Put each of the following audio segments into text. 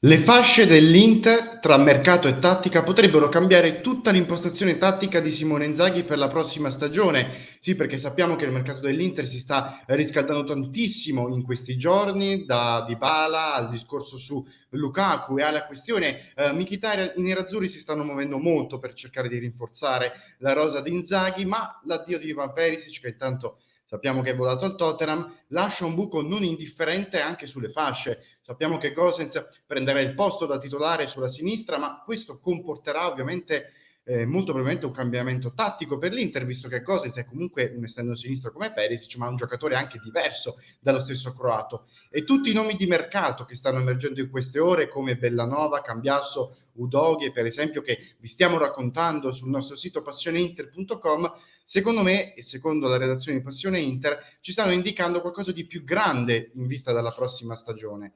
Le fasce dell'Inter tra mercato e tattica potrebbero cambiare tutta l'impostazione tattica di Simone Inzaghi per la prossima stagione. Sì, perché sappiamo che il mercato dell'Inter si sta riscaldando tantissimo in questi giorni, da Dybala al discorso su Lukaku e alla questione Mkhitaryan. I nerazzurri si stanno muovendo molto per cercare di rinforzare la rosa di Inzaghi, ma l'addio di Ivan Perisic, che intanto sappiamo che è volato al Tottenham, lascia un buco non indifferente anche sulle fasce. Sappiamo che Gosens prenderà il posto da titolare sulla sinistra, ma questo comporterà ovviamente molto probabilmente un cambiamento tattico per l'Inter, visto che Gosens è comunque un esterno sinistro come Perisic, ma un giocatore anche diverso dallo stesso croato. E tutti i nomi di mercato che stanno emergendo in queste ore, come Bellanova, Cambiasso, Udogie, per esempio, che vi stiamo raccontando sul nostro sito passioneinter.com, secondo me e secondo la redazione di Passione Inter ci stanno indicando qualcosa di più grande in vista della prossima stagione.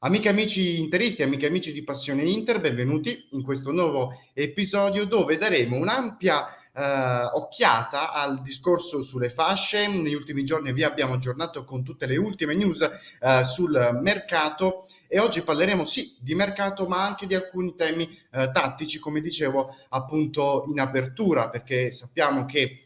Amiche e amici interisti, amiche e amici di Passione Inter, benvenuti in questo nuovo episodio dove daremo un'ampia occhiata al discorso sulle fasce. Negli ultimi giorni vi abbiamo aggiornato con tutte le ultime news sul mercato e oggi parleremo sì di mercato ma anche di alcuni temi tattici, come dicevo appunto in apertura, perché sappiamo che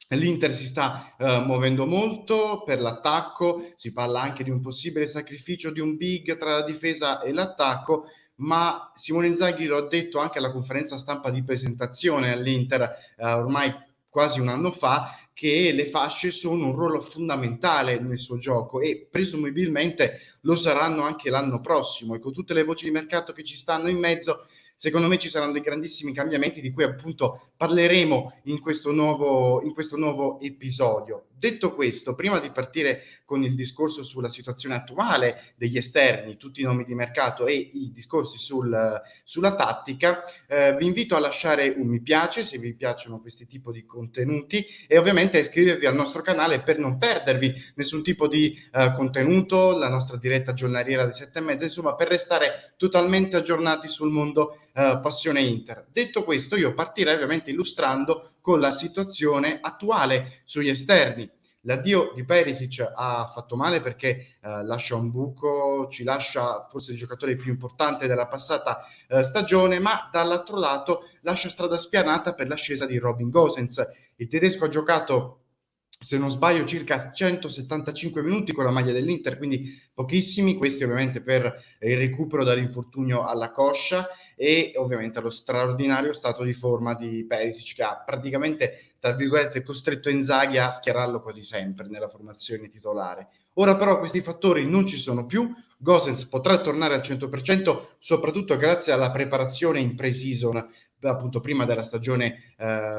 l'Inter si sta muovendo molto per l'attacco, si parla anche di un possibile sacrificio di un big tra la difesa e l'attacco, ma Simone Inzaghi lo ha detto anche alla conferenza stampa di presentazione all'Inter ormai quasi un anno fa, che le fasce sono un ruolo fondamentale nel suo gioco e presumibilmente lo saranno anche l'anno prossimo. E con tutte le voci di mercato che ci stanno in mezzo, secondo me ci saranno dei grandissimi cambiamenti di cui appunto parleremo in questo nuovo episodio. Detto questo, prima di partire con il discorso sulla situazione attuale degli esterni, tutti i nomi di mercato e i discorsi sulla tattica, vi invito a lasciare un mi piace se vi piacciono questi tipi di contenuti e ovviamente a iscrivervi al nostro canale per non perdervi nessun tipo di contenuto, la nostra diretta giornaliera alle 7:30, insomma per restare totalmente aggiornati sul mondo Passione Inter. Detto questo, io partirei ovviamente illustrando con la situazione attuale sugli esterni. L'addio di Perisic ha fatto male perché lascia un buco, ci lascia forse il giocatore più importante della passata stagione, ma dall'altro lato lascia strada spianata per l'ascesa di Robin Gosens. Il tedesco ha giocato, se non sbaglio, circa 175 minuti con la maglia dell'Inter, quindi pochissimi, questi ovviamente per il recupero dall'infortunio alla coscia e ovviamente allo straordinario stato di forma di Perisic, che ha praticamente, tra virgolette, costretto Inzaghi a schierarlo quasi sempre nella formazione titolare. Ora però questi fattori non ci sono più, Gosens potrà tornare al 100%, soprattutto grazie alla preparazione in pre-season appunto prima della stagione,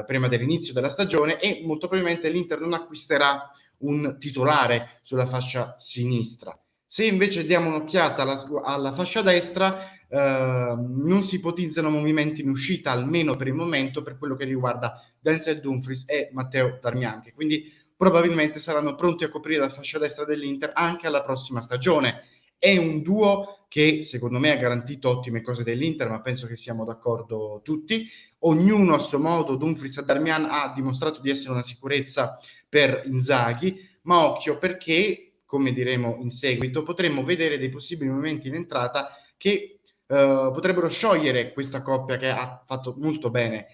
prima dell'inizio della stagione, e molto probabilmente l'Inter non acquisterà un titolare sulla fascia sinistra. Se invece diamo un'occhiata alla fascia destra, non si ipotizzano movimenti in uscita, almeno per il momento, per quello che riguarda Denzel Dumfries e Matteo Darmian, che quindi probabilmente saranno pronti a coprire la fascia destra dell'Inter anche alla prossima stagione. È un duo che secondo me ha garantito ottime cose dell'Inter, ma penso che siamo d'accordo tutti. Ognuno a suo modo, Dumfries e Darmian, ha dimostrato di essere una sicurezza per Inzaghi, ma occhio perché, come diremo in seguito, potremmo vedere dei possibili movimenti in entrata che potrebbero sciogliere questa coppia che ha fatto molto bene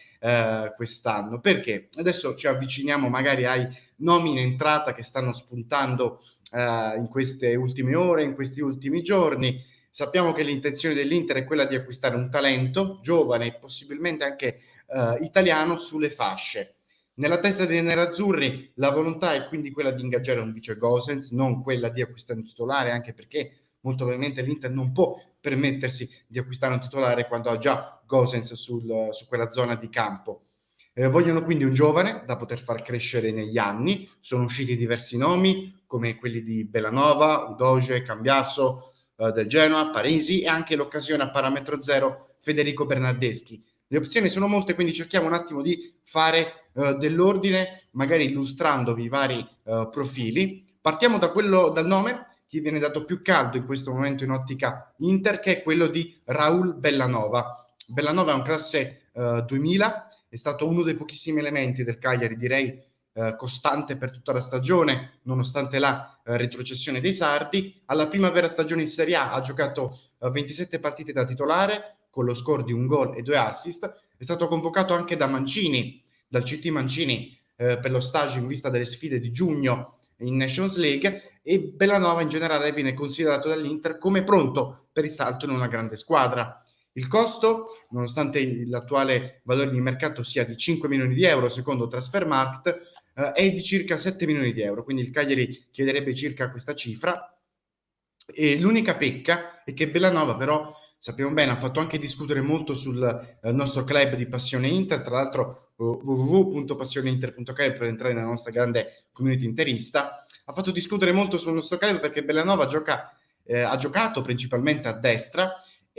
quest'anno. Perché? Adesso ci avviciniamo magari ai nomi in entrata che stanno spuntando in queste ultime ore, in questi ultimi giorni. Sappiamo che l'intenzione dell'Inter è quella di acquistare un talento giovane e possibilmente anche italiano sulle fasce. Nella testa dei nerazzurri la volontà è quindi quella di ingaggiare un vice Gosens, non quella di acquistare un titolare, anche perché molto probabilmente l'Inter non può permettersi di acquistare un titolare quando ha già Gosens su quella zona di campo. Vogliono quindi un giovane da poter far crescere negli anni. Sono usciti diversi nomi come quelli di Bellanova, Udoge, Cambiasso del Genoa, Parisi e anche l'occasione a parametro zero Federico Bernardeschi. Le opzioni sono molte, quindi cerchiamo un attimo di fare dell'ordine, magari illustrandovi i vari profili. Partiamo dal nome che viene dato più caldo in questo momento in ottica Inter, che è quello di Raul Bellanova. Bellanova è un classe 2000, è stato uno dei pochissimi elementi del Cagliari, direi, costante per tutta la stagione, nonostante la retrocessione dei sardi. Alla primavera stagione in Serie A ha giocato 27 partite da titolare, con lo score di 1 gol e 2 assist. È stato convocato anche da Mancini, dal CT Mancini, per lo stage in vista delle sfide di giugno in Nations League, e Bellanova in generale viene considerato dall'Inter come pronto per il salto in una grande squadra. Il costo, nonostante l'attuale valore di mercato sia di 5 milioni di euro secondo Transfermarkt, è di circa 7 milioni di euro, quindi il Cagliari chiederebbe circa questa cifra. E l'unica pecca è che Bellanova, però, sappiamo bene, ha fatto anche discutere molto sul nostro club di Passione Inter, tra l'altro www.passioneinter.club per entrare nella nostra grande community interista. Ha fatto discutere molto sul nostro club perché Bellanova ha giocato principalmente a destra,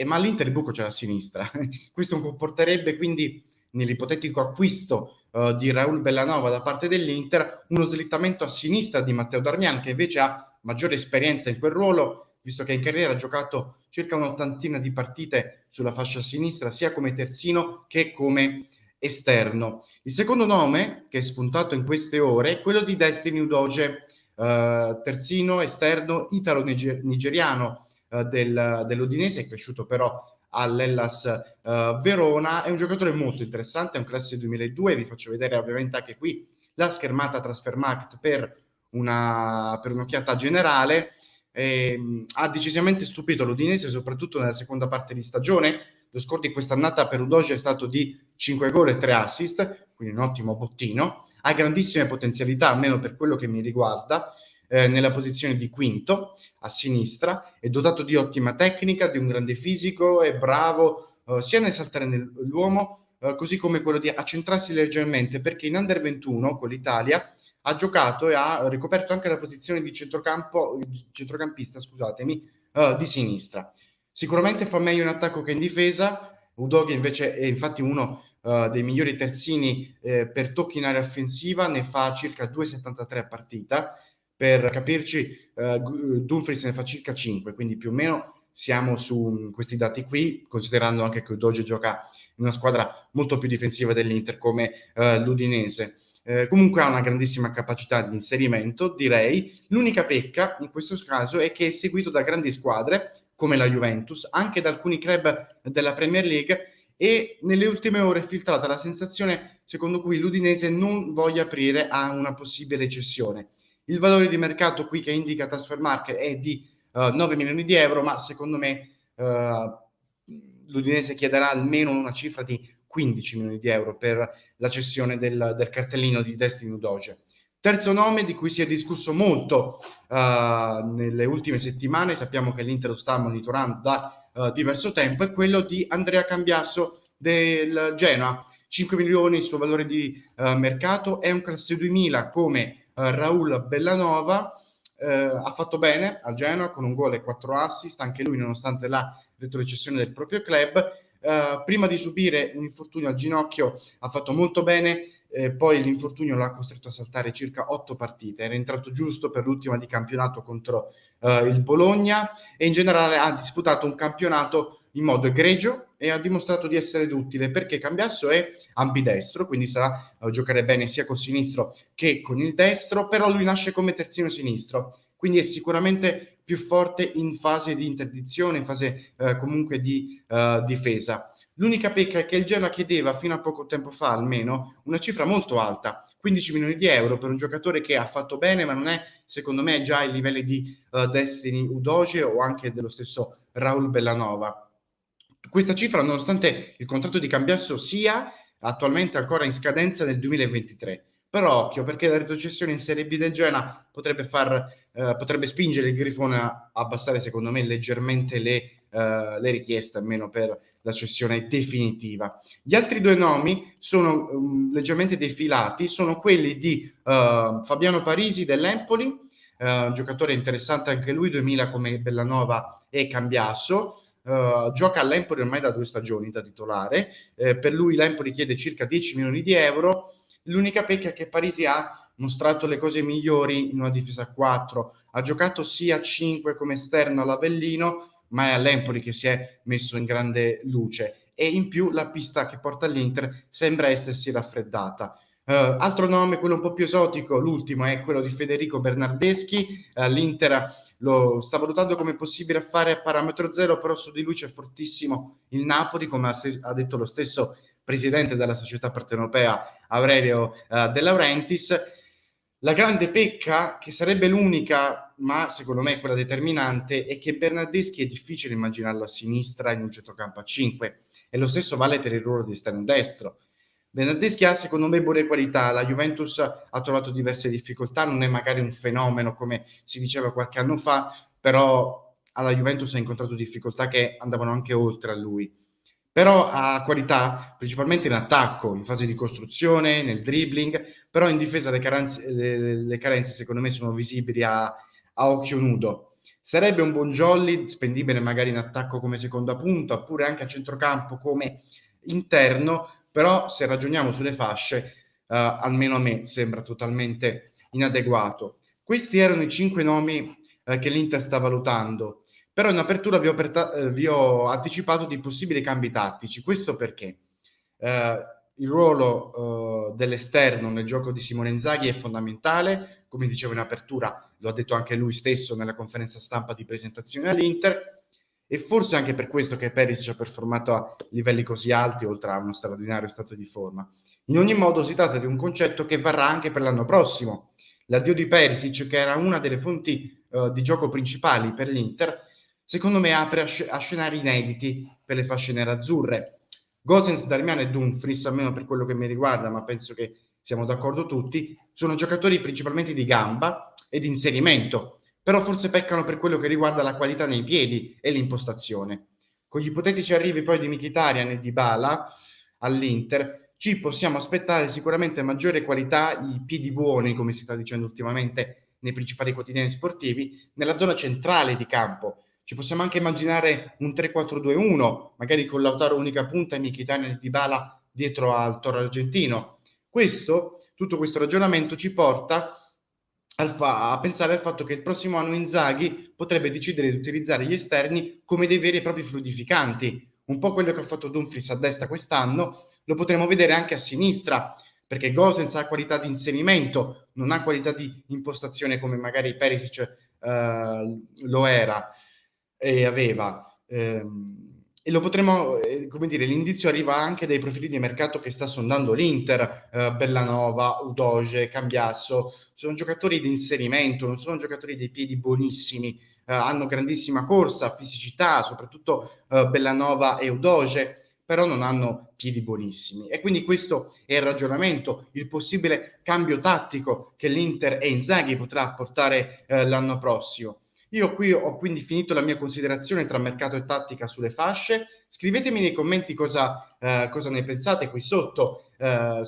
ma all'Inter il buco c'era a sinistra. Questo comporterebbe quindi, nell'ipotetico acquisto di Raul Bellanova da parte dell'Inter, uno slittamento a sinistra di Matteo Darmian, che invece ha maggiore esperienza in quel ruolo, visto che in carriera ha giocato circa un'ottantina di partite sulla fascia sinistra, sia come terzino che come esterno. Il secondo nome che è spuntato in queste ore è quello di Destiny Udogie, terzino esterno italo-nigeriano dell'Udinese, è cresciuto però all'Hellas Verona. È un giocatore molto interessante, è un classe 2002, vi faccio vedere ovviamente anche qui la schermata Transfermarkt per un'occhiata generale. Ha decisamente stupito l'Udinese, soprattutto nella seconda parte di stagione. Lo score di quest'annata per Udogie è stato di 5 gol e 3 assist, quindi un ottimo bottino. Ha grandissime potenzialità, almeno per quello che mi riguarda, nella posizione di quinto a sinistra. È dotato di ottima tecnica, di un grande fisico, è bravo sia nel saltare l'uomo, così come quello di accentrarsi leggermente, perché in Under 21 con l'Italia ha giocato e ha ricoperto anche la posizione di centrocampista, scusatemi, di sinistra. Sicuramente fa meglio in attacco che in difesa. Udogie invece è infatti uno dei migliori terzini per tocchi in area offensiva, ne fa circa 2,73 a partita. Per capirci, Dumfries ne fa circa 5, quindi più o meno siamo su questi dati qui, considerando anche che Udogie gioca in una squadra molto più difensiva dell'Inter come l'Udinese. Comunque ha una grandissima capacità di inserimento, direi. L'unica pecca in questo caso è che è seguito da grandi squadre come la Juventus, anche da alcuni club della Premier League, e nelle ultime ore è filtrata la sensazione secondo cui l'Udinese non voglia aprire a una possibile cessione. Il valore di mercato qui che indica Transfermarkt è di 9 milioni di euro, ma secondo me l'Udinese chiederà almeno una cifra di 15 milioni di euro per la cessione del cartellino di Destiny Udogie. Terzo nome di cui si è discusso molto nelle ultime settimane, sappiamo che l'Inter lo sta monitorando da diverso tempo, è quello di Andrea Cambiasso del Genoa. 5 milioni il suo valore di mercato, è un classe 2000 come Raul Bellanova, ha fatto bene al Genoa con un gol e 4 assist, anche lui nonostante la retrocessione del proprio club. Prima di subire un infortunio al ginocchio ha fatto molto bene, poi l'infortunio l'ha costretto a saltare circa 8 partite, era entrato giusto per l'ultima di campionato contro il Bologna, e in generale ha disputato un campionato in modo egregio e ha dimostrato di essere utile, perché Cambiasso è ambidestro, quindi sa giocare bene sia col sinistro che con il destro, però lui nasce come terzino sinistro, quindi è sicuramente più forte in fase di interdizione, in fase comunque di difesa. L'unica pecca è che il Genoa chiedeva fino a poco tempo fa almeno una cifra molto alta, 15 milioni di euro per un giocatore che ha fatto bene, ma non è secondo me già ai livelli di Destiny Udogie o anche dello stesso Raul Bellanova. Questa cifra, nonostante il contratto di Cambiasso sia attualmente ancora in scadenza nel 2023. Però occhio, perché la retrocessione in Serie B del Genoa potrebbe spingere il Grifone a abbassare, secondo me, leggermente le richieste, almeno per la cessione definitiva. Gli altri due nomi sono leggermente defilati, sono quelli di Fabiano Parisi dell'Empoli, un giocatore interessante anche lui, 2000 come Bellanova e Cambiasso. Gioca all'Empoli ormai da 2 stagioni da titolare, per lui l'Empoli chiede circa 10 milioni di euro. L'unica pecca è che Parisi ha mostrato le cose migliori in una difesa a 4, ha giocato sia a 5 come esterno all'Avellino, ma è all'Empoli che si è messo in grande luce, e in più la pista che porta all'Inter sembra essersi raffreddata. Altro nome, quello un po' più esotico, l'ultimo è quello di Federico Bernardeschi. L'Inter lo sta valutando come possibile affare a parametro zero, però su di lui c'è fortissimo il Napoli, come ha detto lo stesso presidente della società partenopea Aurelio De Laurentiis. La grande pecca, che sarebbe l'unica, ma secondo me quella determinante, è che Bernardeschi è difficile immaginarlo a sinistra in un centrocampo a 5, e lo stesso vale per il ruolo di esterno destro. Bernardeschi ha secondo me buone qualità, la Juventus ha trovato diverse difficoltà, non è magari un fenomeno come si diceva qualche anno fa, però alla Juventus ha incontrato difficoltà che andavano anche oltre a lui. Però ha qualità principalmente in attacco, in fase di costruzione, nel dribbling, però in difesa le carenze secondo me sono visibili a occhio nudo. Sarebbe un buon jolly, spendibile magari in attacco come seconda punta, oppure anche a centrocampo come interno, però se ragioniamo sulle fasce, almeno a me sembra totalmente inadeguato. Questi erano i 5 nomi che l'Inter sta valutando. Però in apertura vi ho anticipato di possibili cambi tattici. Questo perché il ruolo dell'esterno nel gioco di Simone Inzaghi è fondamentale, come dicevo in apertura, lo ha detto anche lui stesso nella conferenza stampa di presentazione all'Inter, e forse anche per questo che Perisic ha performato a livelli così alti, oltre a uno straordinario stato di forma. In ogni modo si tratta di un concetto che varrà anche per l'anno prossimo. L'addio di Perisic, che era una delle fonti di gioco principali per l'Inter, secondo me apre a scenari inediti per le fasce nerazzurre. Gosens, Darmian e Dumfries, almeno per quello che mi riguarda, ma penso che siamo d'accordo tutti, sono giocatori principalmente di gamba e di inserimento, però forse peccano per quello che riguarda la qualità nei piedi e l'impostazione. Con gli ipotetici arrivi poi di Mkhitaryan e Dybala all'Inter, ci possiamo aspettare sicuramente maggiore qualità, i piedi buoni, come si sta dicendo ultimamente nei principali quotidiani sportivi, nella zona centrale di campo. Ci possiamo anche immaginare un 3-4-2-1, magari con Lautaro unica punta e Mkhitaryan e Dybala dietro al Toro argentino. Tutto questo ragionamento ci porta a pensare al fatto che il prossimo anno Inzaghi potrebbe decidere di utilizzare gli esterni come dei veri e propri fluidificanti. Un po' quello che ha fatto Dumfries a destra quest'anno, lo potremo vedere anche a sinistra, perché Gosens ha qualità di inserimento, non ha qualità di impostazione come magari Perisic lo era e aveva. E lo potremo, come dire, l'indizio arriva anche dai profili di mercato che sta sondando l'Inter, Bellanova, Udoge, Cambiasso, sono giocatori di inserimento, non sono giocatori dei piedi buonissimi, hanno grandissima corsa, fisicità, soprattutto Bellanova e Udoge, però non hanno piedi buonissimi. E quindi questo è il ragionamento, il possibile cambio tattico che l'Inter e Inzaghi potrà portare l'anno prossimo. Io qui ho quindi finito la mia considerazione tra mercato e tattica sulle fasce. Scrivetemi nei commenti cosa ne pensate qui sotto, sia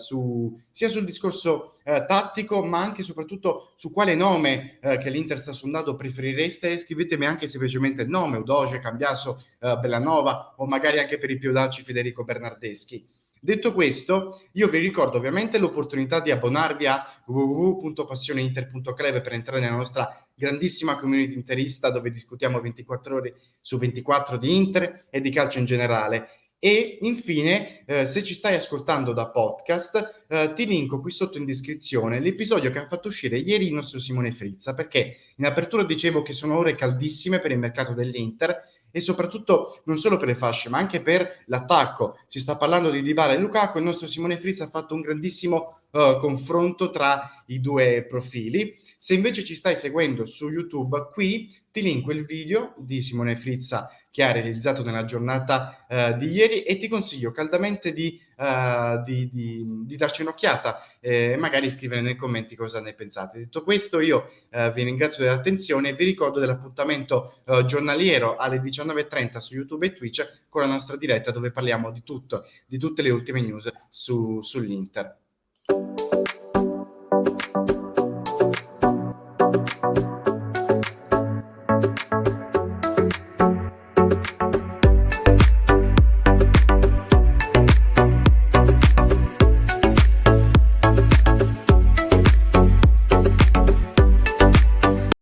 sul discorso tattico, ma anche e soprattutto su quale nome che l'Inter sta sondando preferireste. Scrivetemi anche semplicemente il nome, Udoge, Cambiasso, Bellanova, o magari anche per i più audaci Federico Bernardeschi. Detto questo, io vi ricordo ovviamente l'opportunità di abbonarvi a www.passioneinter.club per entrare nella nostra grandissima community interista, dove discutiamo 24 ore su 24 di Inter e di calcio in generale. E infine, se ci stai ascoltando da podcast, ti linko qui sotto in descrizione l'episodio che ha fatto uscire ieri il nostro Simone Frizza, perché in apertura dicevo che sono ore caldissime per il mercato dell'Inter, e soprattutto non solo per le fasce, ma anche per l'attacco. Si sta parlando di Dybala e Lukaku, il nostro Simone Frizza ha fatto un grandissimo confronto tra i due profili. Se invece ci stai seguendo su YouTube, qui ti linko il video di Simone Frizza che ha realizzato nella giornata di ieri, e ti consiglio caldamente di darci un'occhiata e magari scrivere nei commenti cosa ne pensate. Detto questo, io vi ringrazio dell'attenzione e vi ricordo dell'appuntamento giornaliero alle 19:30 su YouTube e Twitch con la nostra diretta, dove parliamo di tutto, di tutte le ultime news sull'Inter.